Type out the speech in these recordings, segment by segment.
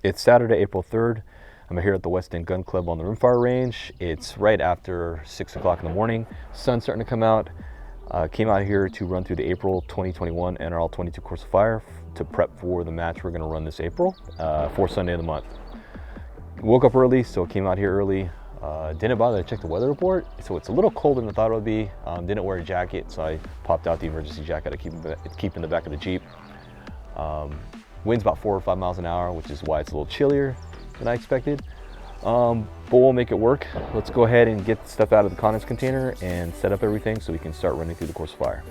It's Saturday, April 3rd. I'm here at the West End Gun Club on the Rimfire Range. It's right after 6 o'clock in the morning. Sun's starting to come out. Came out here to run through the April 2021 NRL22 Course of Fire to prep for the match we're going to run this April, fourth Sunday of the month. Woke up early, so came out here early. Didn't bother to check the weather report, so it's a little colder than I thought it would be. Didn't wear a jacket, so I popped out the emergency jacket to keep in the back of the Jeep. Wind's about 4 or 5 miles an hour, which is why it's a little chillier than I expected. But we'll make it work. Let's go ahead and get stuff out of the condensed container and set up everything so we can start running through the course of fire.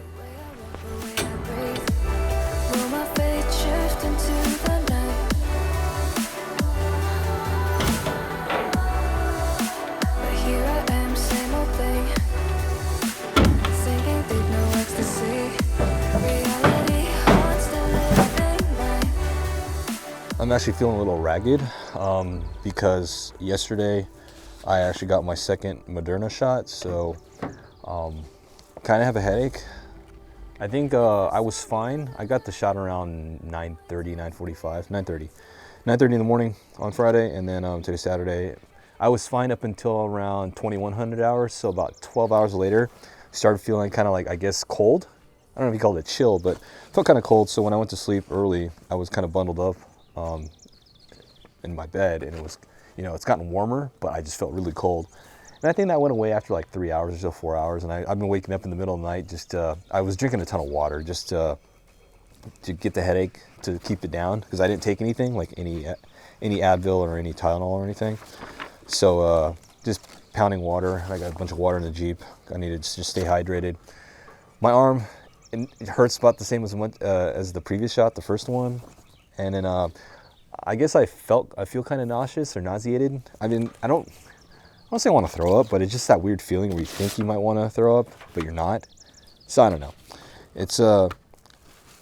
I'm actually feeling a little ragged because yesterday I actually got my second Moderna shot, so kind of have a headache. I think I was fine. I got the shot around 9:30 in the morning on Friday, and then today's Saturday. I was fine up until around 2100 hours, so about 12 hours later, started feeling kind of like, I guess, cold. I don't know if you call it a chill, but felt kind of cold, so when I went to sleep early, I was kind of bundled up in my bed, and it was, it's gotten warmer, but I just felt really cold. And I think that went away after like 3 hours or so, 4 hours. And I've been waking up in the middle of the night, just, I was drinking a ton of water just to get the headache, to keep it down, because I didn't take anything, like any Advil or any Tylenol or anything. So just pounding water. I got a bunch of water in the Jeep. I needed to just stay hydrated. My arm, it hurts about the same as the previous shot, the first one. And then I guess I feel kind of nauseous or nauseated. I mean, I don't say I want to throw up, but it's just that weird feeling where you think you might want to throw up, but you're not. So I don't know. It's a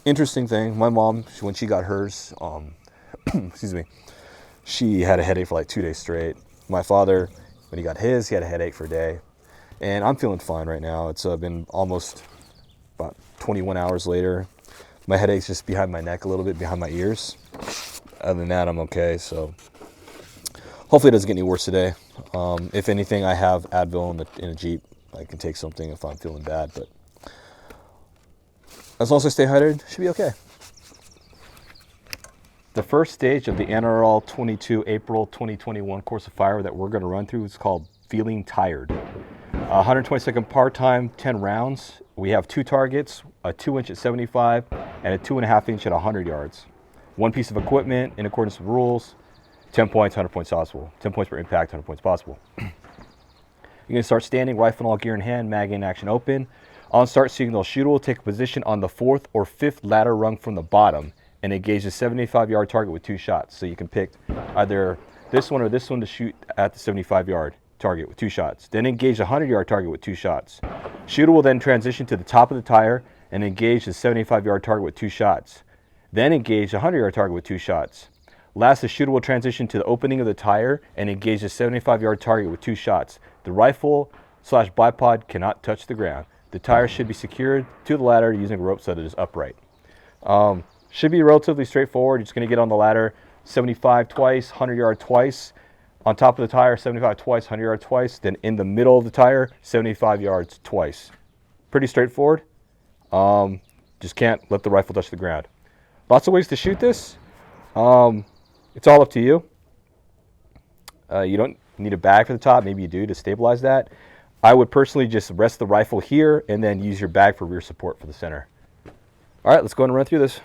interesting thing. My mom, when she got hers, excuse me, she had a headache for like 2 days straight. My father, when he got his, he had a headache for a day. And I'm feeling fine right now. It's been almost about 21 hours later. My headache's just behind my neck a little bit, behind my ears. Other than that, I'm okay. So hopefully it doesn't get any worse today. If anything, I have Advil in a Jeep. I can take something if I'm feeling bad. But as long as I stay hydrated, should be okay. The first stage of the NRL22 April 2021 Course of Fire that we're going to run through is called Feeling Tired. 120-second par time, 10 rounds. We have 2 targets, a 2-inch at 75 and a 2.5-inch at 100 yards. 1 piece of equipment in accordance with rules, 10 points, 100 points possible. 10 points per impact, 100 points possible. You're going to start standing, rifle and all gear in hand, mag in action open. On start signal, shooter will take a position on the 4th or 5th ladder rung from the bottom and engage the 75-yard target with 2 shots. So you can pick either this one or this one to shoot at the 75-yard target with 2 shots. Then engage the 100-yard target with 2 shots. Shooter will then transition to the top of the tire and engage the 75-yard target with 2 shots. Then engage the 100-yard target with 2 shots. Last, the shooter will transition to the opening of the tire and engage the 75-yard target with 2 shots. The rifle/bipod cannot touch the ground. The tire should be secured to the ladder using a rope so that it is upright. Should be relatively straightforward. You're just going to get on the ladder, 75 twice, 100-yard twice. On top of the tire, 75 twice, 100 yards twice. Then in the middle of the tire, 75 yards twice. Pretty straightforward. Just can't let the rifle touch the ground. Lots of ways to shoot this. It's all up to you. You don't need a bag for the top. Maybe you do to stabilize that. I would personally just rest the rifle here and then use your bag for rear support for the center. All right, let's go ahead and run through this.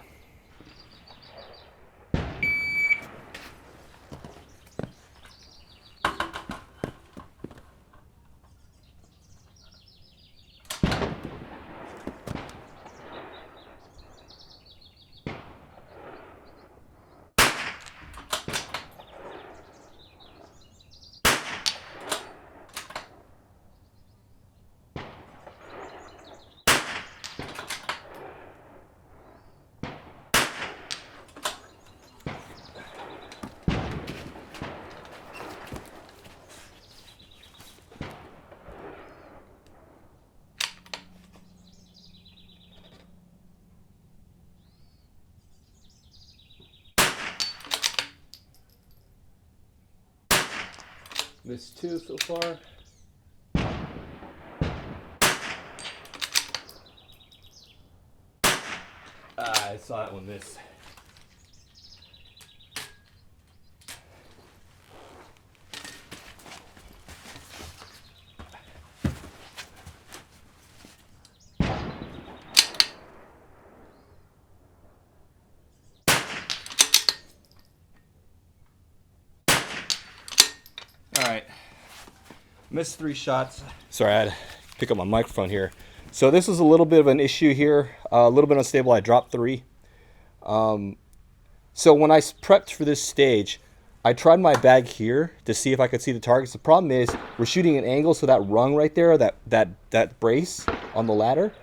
Missed 2 so far. I saw that one miss. All right, missed 3 shots. Sorry, I had to pick up my microphone here. So this is a little bit of an issue here, a little bit unstable. I dropped 3. So when I prepped for this stage, I tried my bag here to see if I could see the targets. The problem is we're shooting an angle, so that rung right there, that brace on the ladder,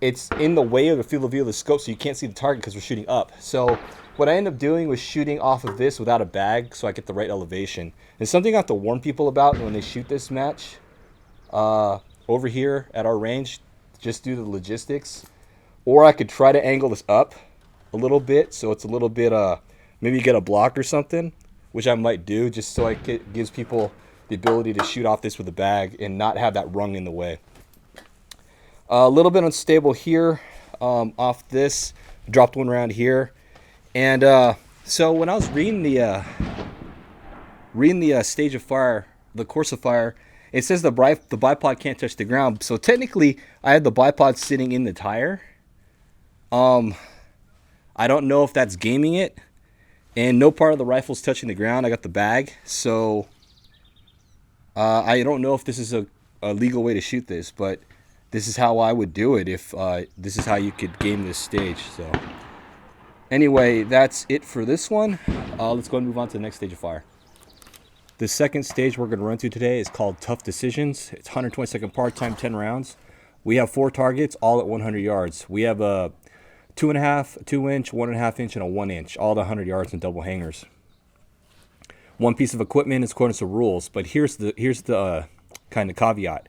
it's in the way of the field of view of the scope, so you can't see the target because we're shooting up. So what I ended up doing was shooting off of this without a bag so I get the right elevation. And something I have to warn people about when they shoot this match over here at our range, just due to the logistics. Or I could try to angle this up a little bit so it's a little bit, maybe get a block or something, which I might do just so it gives people the ability to shoot off this with a bag and not have that rung in the way. A little bit unstable here off this. Dropped one around here. And so when I was reading the stage of fire, the course of fire, it says the bipod can't touch the ground. So technically, I had the bipod sitting in the tire. I don't know if that's gaming it. And no part of the rifle's touching the ground. I got the bag. So I don't know if this is a legal way to shoot this, but this is how I would do it if this is how you could game this stage. So anyway, that's it for this one. Let's go and move on to the next stage of fire. The second stage we're going to run through today is called Tough Decisions. It's 120-second part time, 10 rounds. We have 4 targets, all at 100 yards. We have a 2.5, 2-inch, 1.5 inch, and a 1 inch, all at 100 yards and double hangers. One piece of equipment is according to rules, but here's the kind of caveat.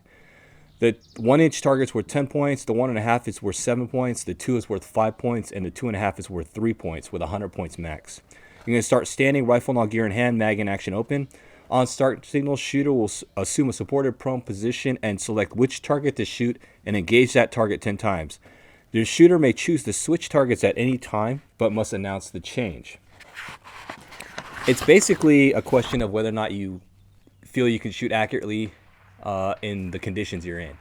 The 1 inch target's worth 10 points, the 1.5 is worth 7 points, the 2 is worth 5 points, and the 2.5 is worth 3 points with 100 points max. You're going to start standing, rifle and all gear in hand, mag and action open. On start signal, shooter will assume a supported prone position and select which target to shoot and engage that target 10 times. The shooter may choose to switch targets at any time, but must announce the change. It's basically a question of whether or not you feel you can shoot accurately in the conditions you're in.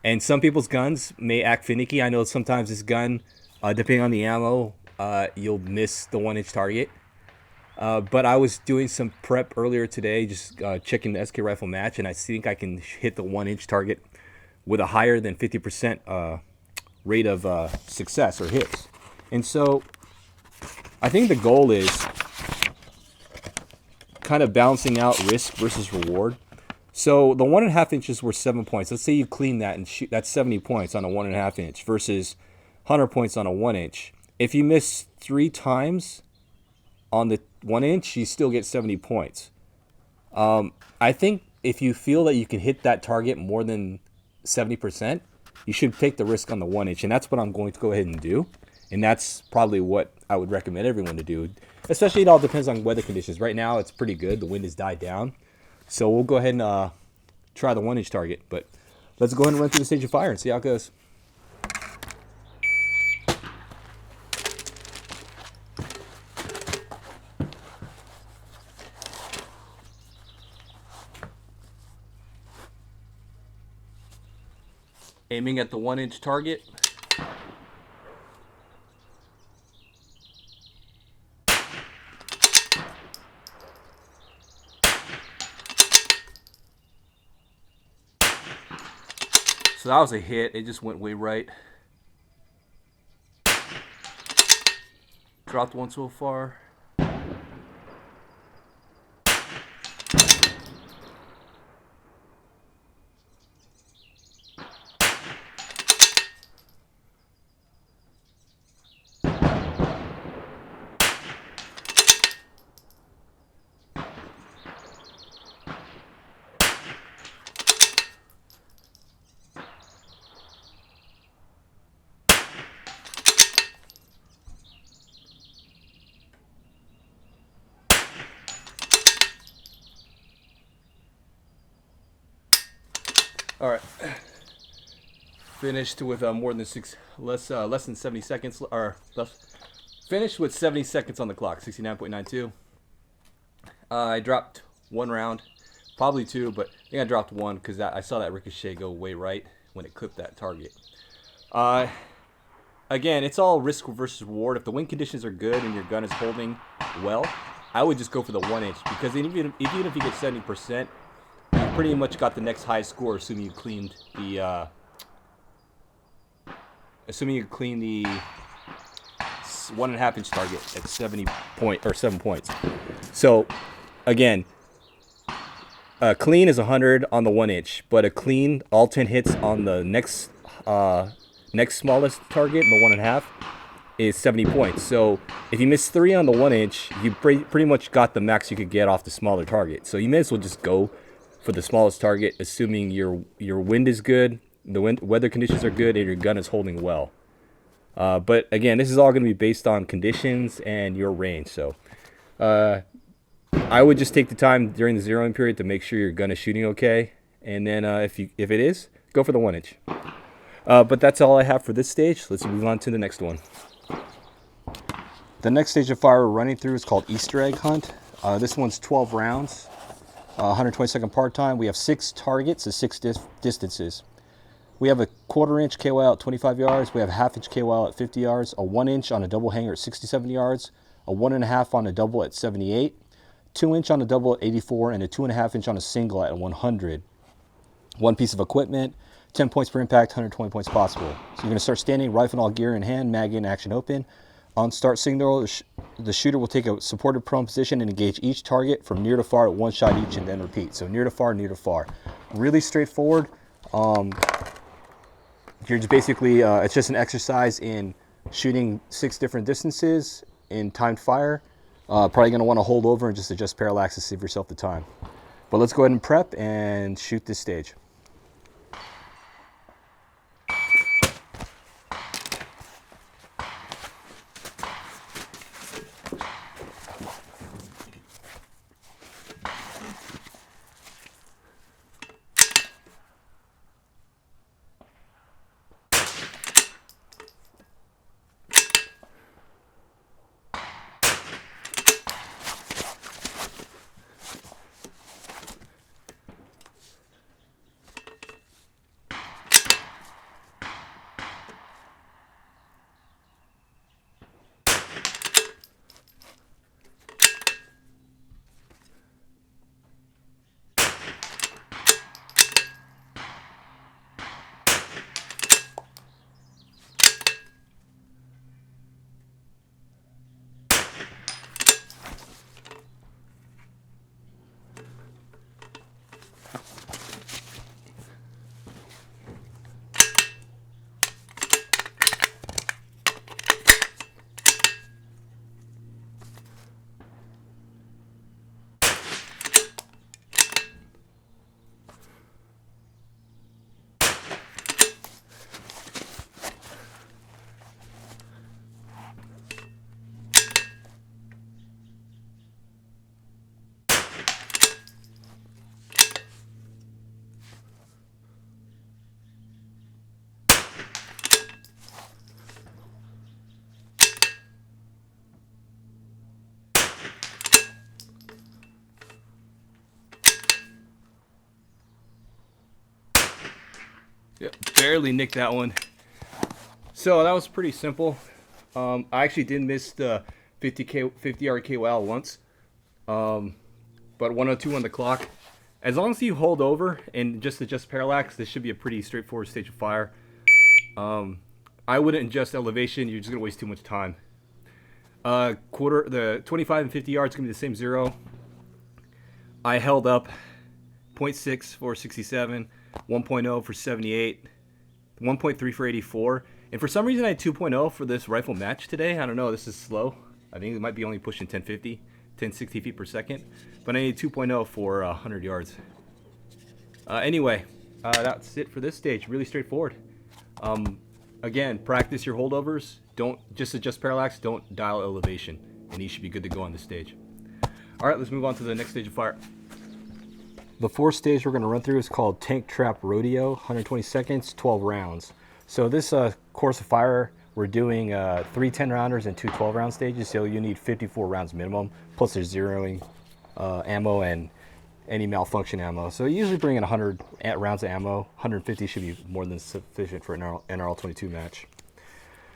And some people's guns may act finicky. I know sometimes this gun, depending on the ammo, you'll miss the 1 inch target. But I was doing some prep earlier today, just checking the SK rifle match, and I think I can hit the 1 inch target with a higher than 50% rate of success or hits. And so I think the goal is kind of balancing out risk versus reward. So the 1.5 inches were 7 points. Let's say you clean that and shoot, that's 70 points on a 1.5 inch versus 100 points on a 1 inch. If you miss 3 times on the 1 inch, you still get 70 points. I think if you feel that you can hit that target more than 70%, you should take the risk on the 1 inch. And that's what I'm going to go ahead and do. And that's probably what I would recommend everyone to do. Especially it all depends on weather conditions. Right now it's pretty good. The wind has died down. So we'll go ahead and try the 1 inch target. But let's go ahead and run through the stage of fire and see how it goes. Aiming at the 1 inch target. So that was a hit. It just went way right. Dropped one so far. All right. Finished with less than 70 seconds, or less. Finished with 70 seconds on the clock, 69.92. I dropped one round, probably two, but I think I dropped one because I saw that ricochet go way right when it clipped that target. Again, it's all risk versus reward. If the wind conditions are good and your gun is holding well, I would just go for the 1 inch, because even if you get 70%, you pretty much got the next highest score, assuming you cleaned the 1.5 inch target at 7 points. So again, clean is 100 on the 1 inch, but a clean all 10 hits on the next smallest target, the 1.5, is 70 points. So if you miss 3 on the 1 inch, you pretty much got the max you could get off the smaller target. So you may as well just go for the smallest target, assuming your wind is good, the weather conditions are good, and your gun is holding well. But again, this is all going to be based on conditions and your range. So I would just take the time during the zeroing period to make sure your gun is shooting okay, and then if it is, go for the 1 inch. But that's all I have for this stage. Let's move on to the next one. The next stage of fire we're running through is called Easter egg hunt. This one's 12 rounds, 120-second part time. We have 6 targets at 6 distances. We have a 1/4 inch KOL at 25 yards. We have a 1/2 inch KOL at 50 yards, a 1 inch on a double hanger at 67 yards, a 1.5 on a double at 78, 2 inch on a double at 84, and a 2.5 inch on a single at 100. One piece of equipment, 10 points per impact, 120 points possible. So you're going to start standing, rifle and all gear in hand, mag in, action open. On start signal, the shooter will take a supported prone position and engage each target from near to far at 1 shot each, and then repeat. So near to far, near to far. Really straightforward. You're just basically, it's just an exercise in shooting 6 different distances in timed fire. Probably going to want to hold over and just adjust parallax to save yourself the time. But let's go ahead and prep and shoot this stage. Yep, barely nicked that one. So that was pretty simple. I actually did miss the 50-yard KOL once, but 102 on the clock. As long as you hold over and just adjust parallax, this should be a pretty straightforward stage of fire. I wouldn't adjust elevation. You're just gonna waste too much time. The 25 and 50 yards gonna be the same zero. I held up 0.6 for 67, 1.0 for 78, 1.3 for 84, and for some reason I had 2.0 for this rifle match today. I don't know, this is slow. I think it might be only pushing 1060 feet per second, but I need 2.0 for 100 yards. Anyway, that's it for this stage. Really straightforward. Again, practice your holdovers. Don't just adjust parallax, don't dial elevation, and you should be good to go on this stage. All right, let's move on to the next stage of fire. The fourth stage we're going to run through is called Tank Trap Rodeo, 120 seconds, 12 rounds. So this Course of Fire, we're doing 3 10-rounders and 2 12-round stages, so you need 54 rounds minimum, plus there's zeroing ammo and any malfunction ammo. So you usually bring in 100 rounds of ammo. 150 should be more than sufficient for an NRL22 match.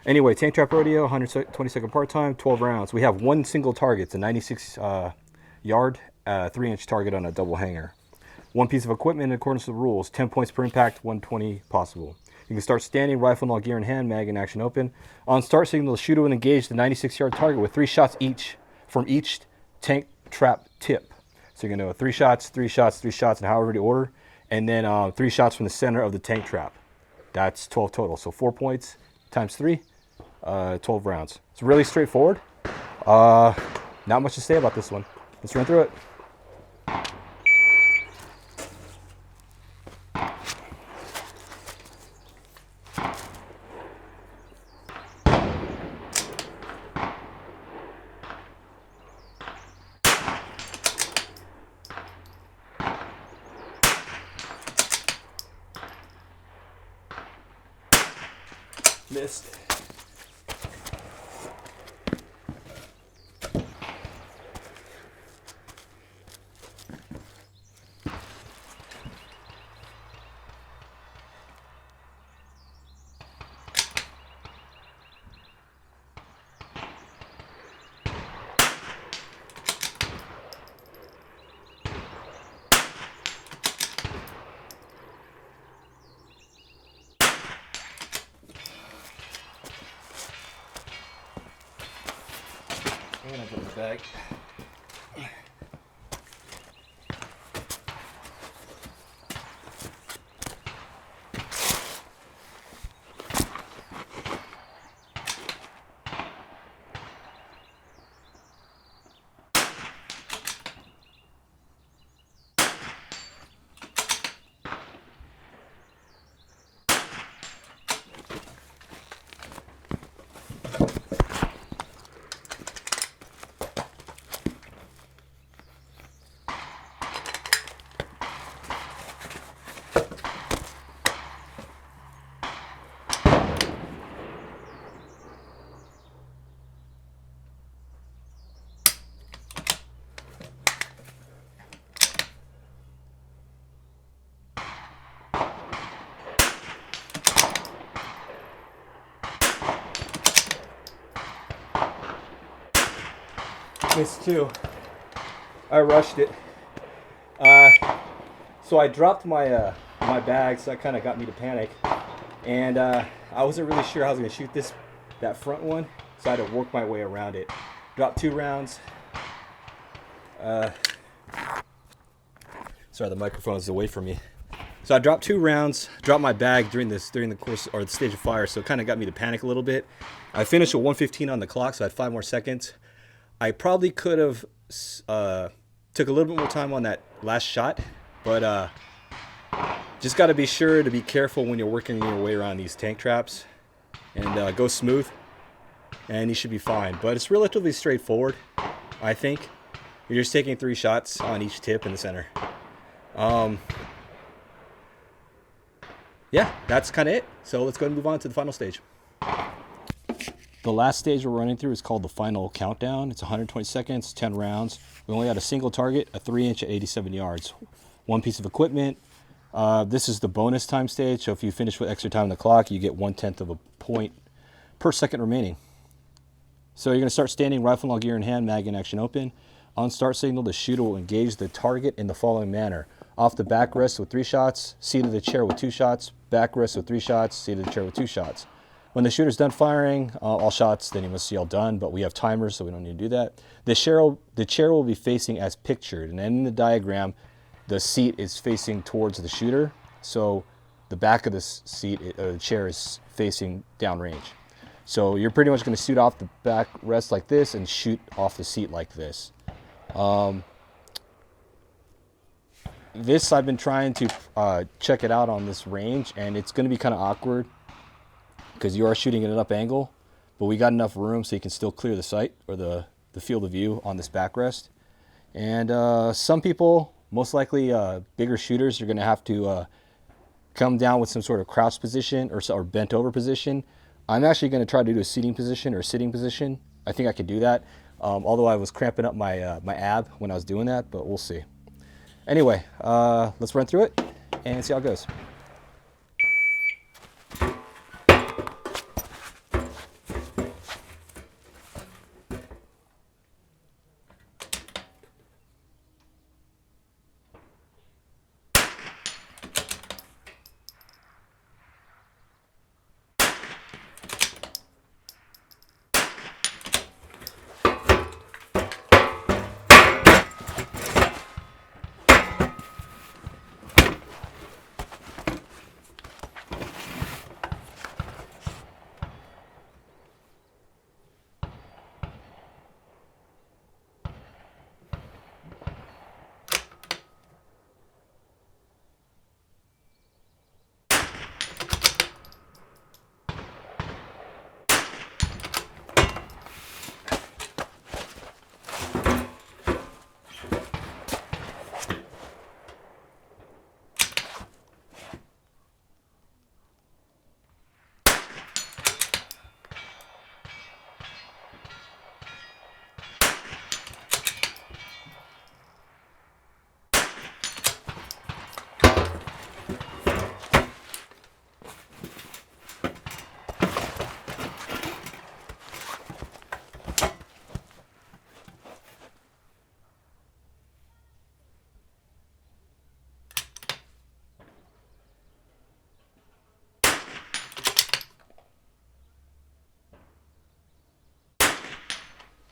Anyway, Tank Trap Rodeo, 120-second part time, 12 rounds. We have one single target. It's a 96-yard, 3-inch target on a double hanger. One piece of equipment in accordance with the rules, 10 points per impact, 120 possible. You can start standing, rifle and all gear in hand, mag and action open. On start signal, the shooter will engage the 96-yard target with 3 shots each from each tank trap tip. So you're going to do 3 shots, 3 shots, 3 shots in however the order, and then 3 shots from the center of the tank trap. That's 12 total. So 4 points times 3, 12 rounds. It's really straightforward. Not much to say about this one. Let's run through it. Missed. And I put the bag. Missed 2. I rushed it. So I dropped my my bag, so that kind of got me to panic. And I wasn't really sure how I was going to shoot that front one, so I had to work my way around it. Dropped 2 rounds. Sorry, the microphone is away from me. So I dropped 2 rounds, dropped my bag during the course or the stage of fire, so it kind of got me to panic a little bit. I finished with 1:15 on the clock, so I had 5 more seconds. I probably could have took a little bit more time on that last shot, but just got to be sure to be careful when you're working your way around these tank traps, and go smooth, and you should be fine. But it's relatively straightforward, I think. You're just taking 3 shots on each tip in the center. Yeah, that's kind of it. So let's go ahead and move on to the final stage. The last stage we're running through is called the Final Countdown. It's 120 seconds, 10 rounds. We only had a single target, a 3-inch at 87 yards. One piece of equipment. This is the bonus time stage, so if you finish with extra time on the clock, you get 1/10 of a point per second remaining. So you're going to start standing, rifle and all gear in hand, mag and action open. On start signal, the shooter will engage the target in the following manner. Off the backrest with 3 shots, seat of the chair with 2 shots, backrest with 3 shots, seat of the chair with 2 shots. When the shooter's done firing all shots, then he must yell done, but we have timers, so we don't need to do that. The chair will be facing as pictured, and then in the diagram, the seat is facing towards the shooter, so the back of the chair is facing downrange. So you're pretty much going to shoot off the backrest like this and shoot off the seat like this. This, I've been trying to check it out on this range, and it's going to be kind of awkward because you are shooting at an up angle, but we got enough room so you can still clear the sight or the field of view on this backrest. And some people Most likely bigger shooters, you're going to have to come down with some sort of crouch position or bent over position. I'm actually going to try to do a seating position or sitting position. I think I could do that, although I was cramping up my, my ab when I was doing that, but we'll see. Anyway, let's run through it and see how it goes.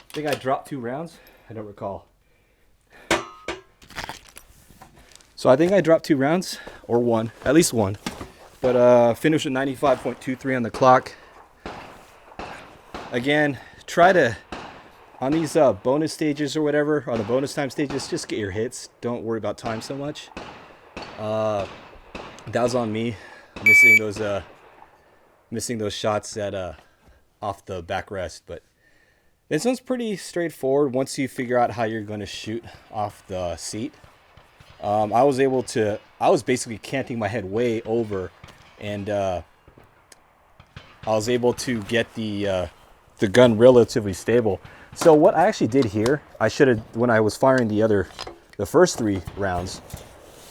I think I dropped 2 rounds. I don't recall. So I think I dropped 2 rounds, or 1, at least 1. But finished with 95.23 on the clock. Again, try to, on these bonus stages or whatever, on the bonus time stages, just get your hits. Don't worry about time so much. That was on me, missing those shots at off the backrest, but this one's pretty straightforward once you figure out how you're going to shoot off the seat. I was basically canting my head way over, and I was able to get the gun relatively stable. So what I actually did here, I should have, when I was firing the first 3 rounds,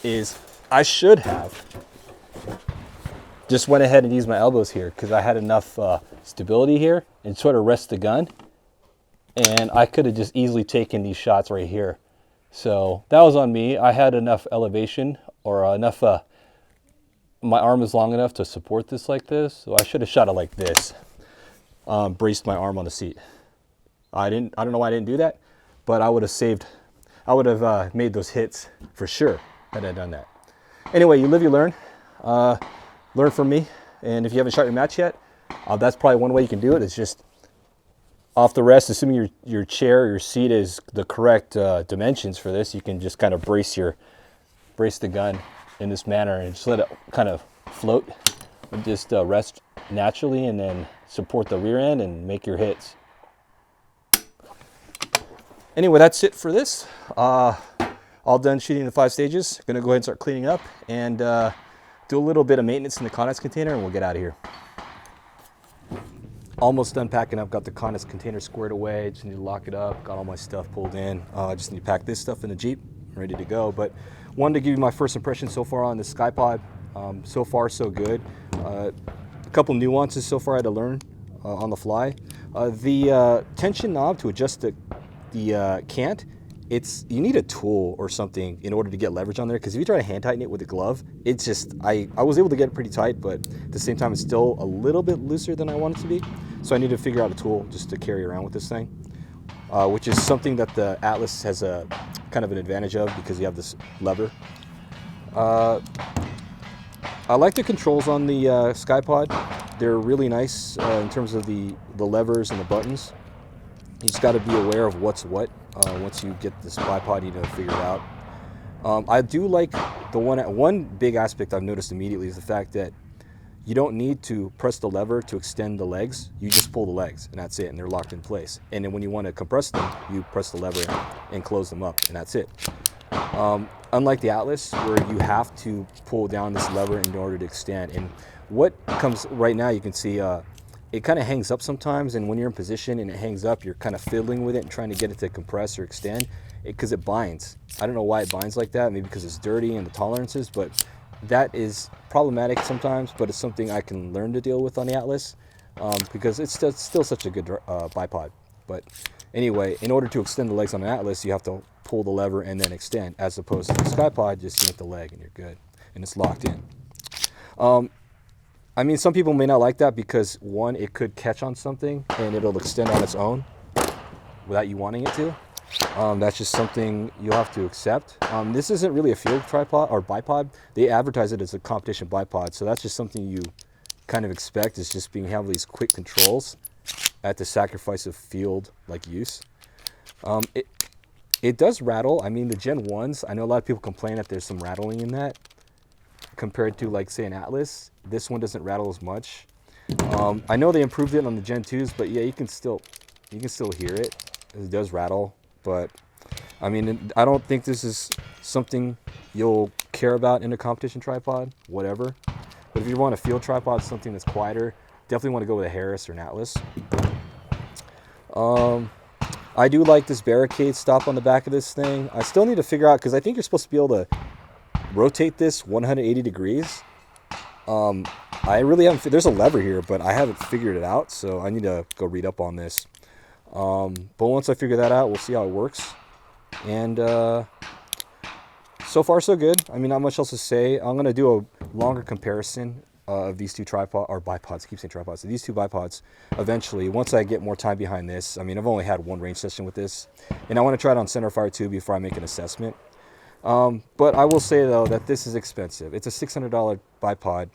is I should have just went ahead and used my elbows here, because I had enough stability here and sort of rest the gun. And I could have just easily taken these shots right here. So that was on me. I had enough elevation, or enough, my arm is long enough to support this like this. So I should have shot it like this, braced my arm on the seat. I don't know why I didn't do that, but I would have made those hits for sure had I done that. Anyway, you live, you learn. Learn from me. And if you haven't shot your match yet, that's probably one way you can do it. It's just off the rest, assuming your chair or your seat is the correct dimensions for this, you can just kind of brace the gun in this manner and just let it kind of float and just rest naturally, and then support the rear end and make your hits. Anyway, that's it for this. All done shooting the 5 stages. Gonna go ahead and start cleaning up and do a little bit of maintenance in the condense container, and we'll get out of here. Almost done packing up, got the condense container squared away, just need to lock it up, got all my stuff pulled in. I just need to pack this stuff in the Jeep, ready to go. But wanted to give you my first impression so far on the SkyPod. So far, so good. A couple nuances so far I had to learn on the fly. The tension knob to adjust the cant, you need a tool or something in order to get leverage on there, because if you try to hand tighten it with a glove, it's just, I was able to get it pretty tight, but at the same time it's still a little bit looser than I want it to be. So I need to figure out a tool just to carry around with this thing, which is something that the Atlas has a kind of an advantage of, because you have this lever. I like the controls on the SkyPod. They're really nice in terms of the levers and the buttons. You just got to be aware of what's what once you get this bipod, you know, figured out. I do like the one big aspect I've noticed immediately is the fact that you don't need to press the lever to extend the legs. You just pull the legs and that's it, and they're locked in place. And then when you want to compress them, you press the lever and close them up, and that's it. Unlike the Atlas, where you have to pull down this lever in order to extend. And what comes right now, you can see it kind of hangs up sometimes, and when you're in position and it hangs up, you're kind of fiddling with it and trying to get it to compress or extend because it binds. I don't know why it binds like that, maybe because it's dirty and the tolerances, but that is problematic sometimes, but it's something I can learn to deal with on the Atlas because it's still such a good bipod. But anyway, in order to extend the legs on an Atlas, you have to pull the lever and then extend, as opposed to the SkyPod, just yank the leg and you're good, and it's locked in. I mean, some people may not like that because, one, it could catch on something and it'll extend on its own without you wanting it to. That's just something you'll have to accept. This isn't really a field tripod or bipod. They advertise it as a competition bipod, so that's just something you kind of expect, is just being have these quick controls at the sacrifice of field like use. It does rattle. I mean, the Gen 1s, I know a lot of people complain that there's some rattling in that compared to, like, say, an Atlas. This one doesn't rattle as much. I know they improved it on the Gen 2s, but yeah, you can still hear it. It does rattle, but I mean, I don't think this is something you'll care about in a competition tripod, whatever. But if you want a field tripod, something that's quieter, definitely want to go with a Harris or an Atlas. I do like this barricade stop on the back of this thing. I still need to figure out, because I think you're supposed to be able to rotate this 180 degrees. I really haven't, there's a lever here, but I haven't figured it out, so I need to go read up on this. But once I figure that out, we'll see how it works. And so far so good. I mean, not much else to say. I'm going to do a longer comparison of these two bipods, I keep saying tripods, so these two bipods eventually, once I get more time behind this. I mean, I've only had one range session with this, and I want to try it on center fire too before I make an assessment. But I will say though that this is expensive. It's a $600 bipod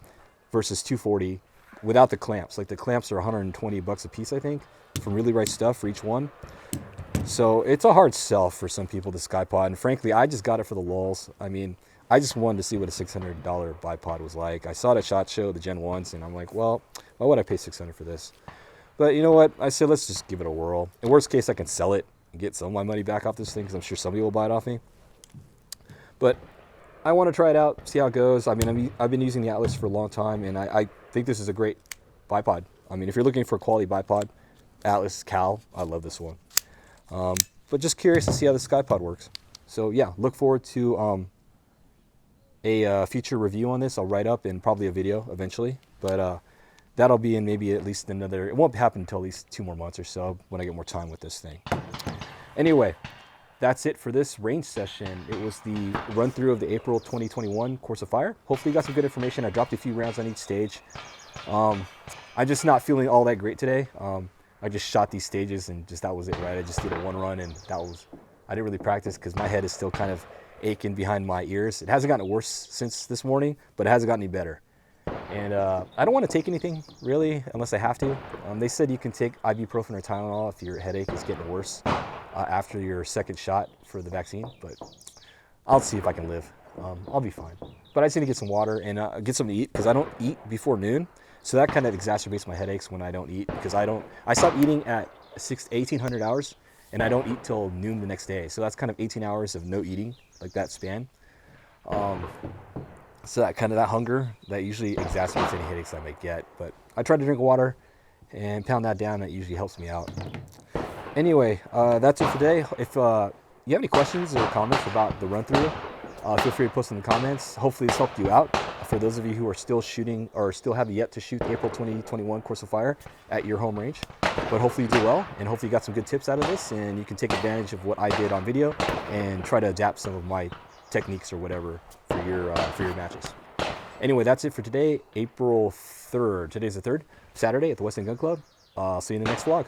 versus $240 without the clamps. Like, the clamps are $120 a piece, I think, from Really Right Stuff for each one. So it's a hard sell for some people, the SkyPod, and frankly, I just got it for the lulz. I mean, I just wanted to see what a $600 bipod was like. I saw it at SHOT Show, the Gen 1s, and I'm like, well, why would I pay $600 for this? But you know what? I said, let's just give it a whirl. In worst case, I can sell it and get some of my money back off this thing, because I'm sure somebody will buy it off me. But I want to try it out, see how it goes. I mean, I've been using the Atlas for a long time, and I think this is a great bipod. I mean, if you're looking for a quality bipod, Atlas, Cal, I love this one. But just curious to see how the SkyPod works. So yeah, look forward to a future review on this. I'll write up and probably a video eventually, but that'll be in maybe at least another, it won't happen until at least 2 more months or so when I get more time with this thing. Anyway, that's it for this range session. It was the run through of the April 2021 Course of Fire. Hopefully you got some good information. I dropped a few rounds on each stage. I'm just not feeling all that great today. I just shot these stages and that was it, right? I just did a one run, and I didn't really practice because my head is still kind of aching behind my ears. It hasn't gotten worse since this morning, but it hasn't gotten any better. And I don't want to take anything really unless I have to. They said you can take ibuprofen or Tylenol if your headache is getting worse after your second shot for the vaccine, but I'll see if I can live. I'll be fine. But I just need to get some water and get something to eat, because I don't eat before noon. So that kind of exacerbates my headaches when I don't eat, because I stop eating at 1800 hours, and I don't eat till noon the next day. So that's kind of 18 hours of no eating, like that span. So that hunger, that usually exacerbates any headaches I may get. But I try to drink water and pound that down. That usually helps me out. Anyway, that's it for today. If you have any questions or comments about the run through, feel free to post in the comments. Hopefully this helped you out. For those of you who are still shooting or still have yet to shoot the April 2021 Course of Fire at your home range, but hopefully you do well, and hopefully you got some good tips out of this, and you can take advantage of what I did on video and try to adapt some of my techniques or whatever for your matches. Anyway, that's it for today, April 3rd. Today's the 3rd, Saturday at the West End Gun Club. I'll see you in the next vlog.